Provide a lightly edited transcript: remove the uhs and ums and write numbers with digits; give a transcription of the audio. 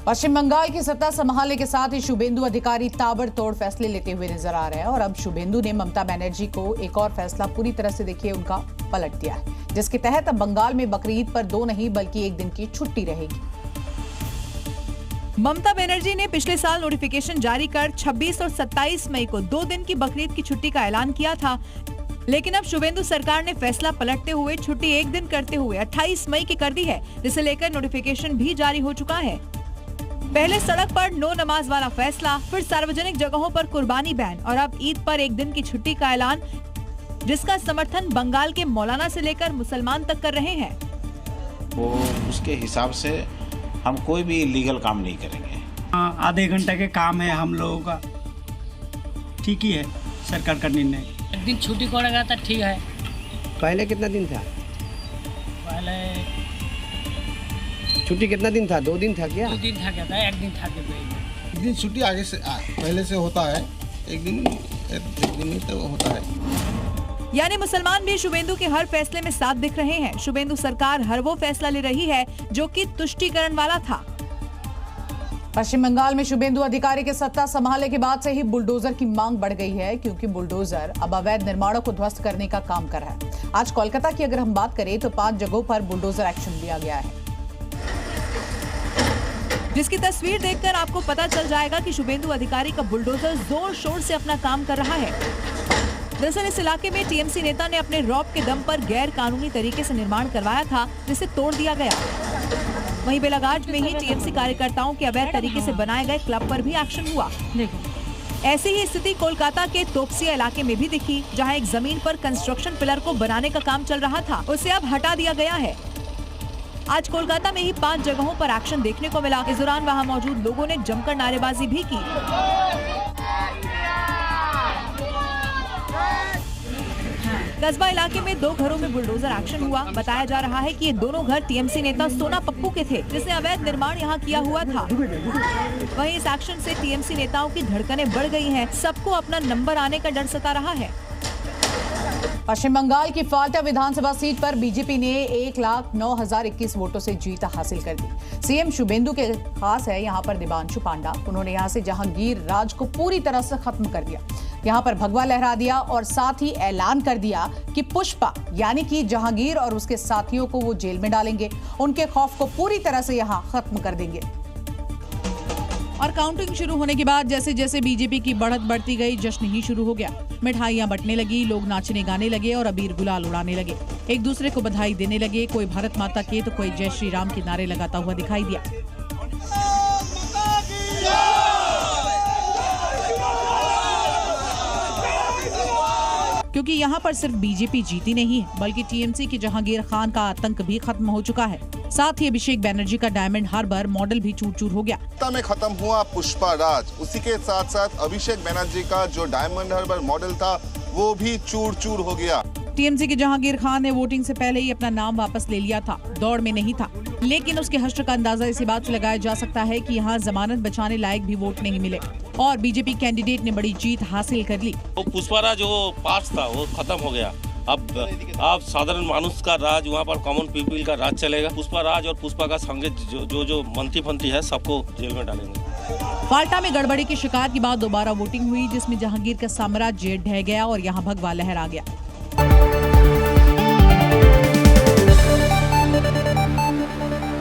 पश्चिम बंगाल की सत्ता संभालने के साथ ही शुभेंदु अधिकारी ताबड़तोड़ फैसले लेते हुए नजर आ रहे हैं और अब शुभेंदु ने ममता बनर्जी को एक और फैसला पूरी तरह से देखिए उनका पलट दिया है, जिसके तहत अब बंगाल में बकरीद पर 2 नहीं बल्कि 1 दिन की छुट्टी रहेगी। ममता बनर्जी ने पिछले साल नोटिफिकेशन जारी कर 26 और 27 मई को 2 दिन की बकरीद की छुट्टी का ऐलान किया था, लेकिन अब शुभेंदु सरकार ने फैसला पलटते हुए छुट्टी 1 दिन करते हुए 28 मई की कर दी है, जिसे लेकर नोटिफिकेशन भी जारी हो चुका है। पहले सड़क पर नो नमाज वाला फैसला, फिर सार्वजनिक जगहों पर कुर्बानी बैन और अब ईद पर 1 दिन की छुट्टी का ऐलान, जिसका समर्थन बंगाल के मौलाना से लेकर मुसलमान तक कर रहे हैं। वो उसके हिसाब से हम कोई भी इलीगल काम नहीं करेंगे। आधे घंटे के काम है हम लोगों का, ठीक ही है सरकार का निर्णय। 1 दिन छुट्टी करेगा तो ठीक है। पहले कितना दिन था? पहले छुट्टी कितना दिन था? 2 दिन था क्या? 2 दिन था क्या था? 1 दिन था क्या? 1 दिन छुट्टी आगे से पहले से होता है, एक दिन ही तो होता है। यानी मुसलमान भी शुभेंदु के हर फैसले में साथ दिख रहे हैं। शुभेंदु सरकार हर वो फैसला ले रही है जो कि तुष्टीकरण वाला था। पश्चिम बंगाल में शुभेंदु अधिकारी के सत्ता संभालने के बाद से ही बुलडोजर की मांग बढ़ गई है, क्योंकि बुलडोजर अब अवैध निर्माणों को ध्वस्त करने का काम कर रहा है। आज कोलकाता की अगर हम बात करें तो 5 जगहों पर बुलडोजर एक्शन लिया गया है, जिसकी तस्वीर देखकर आपको पता चल जाएगा कि शुभेंदु अधिकारी का बुलडोजर जोर शोर से अपना काम कर रहा है। दरअसल इस इलाके में टीएमसी नेता ने अपने रौब के दम पर गैर कानूनी तरीके से निर्माण करवाया था, जिसे तोड़ दिया गया। वहीं बेलागाज में ही टीएमसी कार्यकर्ताओं के अवैध तरीके से बनाए गए क्लब पर भी एक्शन हुआ। ऐसी ही स्थिति कोलकाता के तोपसिया इलाके में भी दिखी, जहां एक जमीन पर कंस्ट्रक्शन पिलर को बनाने का काम चल रहा था, उसे अब हटा दिया गया है। आज कोलकाता में ही 5 जगहों पर एक्शन देखने को मिला। इस दौरान वहां मौजूद लोगों ने जमकर नारेबाजी भी की। कस्बा इलाके में 2 घरों में बुलडोजर एक्शन हुआ। बताया जा रहा है कि ये दोनों घर टीएमसी नेता सोना पप्पू के थे, जिसने अवैध निर्माण यहाँ किया हुआ था। वहीं इस एक्शन से टीएमसी नेताओं की धड़कनें बढ़ गई हैं। सबको अपना नंबर आने का डर सता रहा है। पश्चिम बंगाल की फाल्टा विधानसभा सीट पर बीजेपी ने 1,09,021 वोटों से जीत हासिल कर दी। सीएम शुभेंदु के खास है यहाँ पर दिबांशु पांडा। उन्होंने यहाँ से जहांगीर राज को पूरी तरह से खत्म कर दिया। यहाँ पर भगवा लहरा दिया और साथ ही ऐलान कर दिया कि पुष्पा यानी कि जहांगीर और उसके साथियों को वो जेल में डालेंगे। उनके खौफ को पूरी तरह से यहाँ खत्म कर देंगे। और काउंटिंग शुरू होने के बाद जैसे जैसे बीजेपी की बढ़त बढ़ती गई, जश्न ही शुरू हो गया। मिठाइयां बंटने लगी, लोग नाचने गाने लगे और अबीर गुलाल उड़ाने लगे। एक दूसरे को बधाई देने लगे। कोई भारत माता के तो कोई जय श्री राम के नारे लगाता हुआ दिखाई दिया। क्योंकि यहाँ पर सिर्फ बीजेपी जीती नहीं है, बल्कि टीएमसी की जहांगीर खान का आतंक भी खत्म हो चुका है। साथ ही अभिषेक बनर्जी का डायमंड हार्बर मॉडल भी चूर चूर हो गया। में खत्म हुआ पुष्पा राज, उसी के साथ साथ अभिषेक बनर्जी का जो डायमंड हार्बर मॉडल था वो भी चूर चूर हो गया। टीएमसी के जहांगीर खान ने वोटिंग से पहले ही अपना नाम वापस ले लिया था। दौड़ में नहीं था, लेकिन उसके हश्र का अंदाजा इसी बात से लगाया जा सकता है कि यहाँ जमानत बचाने लायक भी वोट नहीं मिले और बीजेपी कैंडिडेट ने बड़ी जीत हासिल कर ली। वो पुष्पा राज जो पास था वो खत्म हो गया। अब साधारण मानुष का राज, वहाँ पर कॉमन पीपल का राज चलेगा। पुष्पा राज और पुष्पा का संगे जो मंत्री फंती है सबको जेल में डालेंगे। फाल्टा में गड़बड़ी की शिकायत के बाद दोबारा वोटिंग हुई, जिसमें जहांगीर का साम्राज्य ढह गया और यहाँ भगवा लहर आ गया।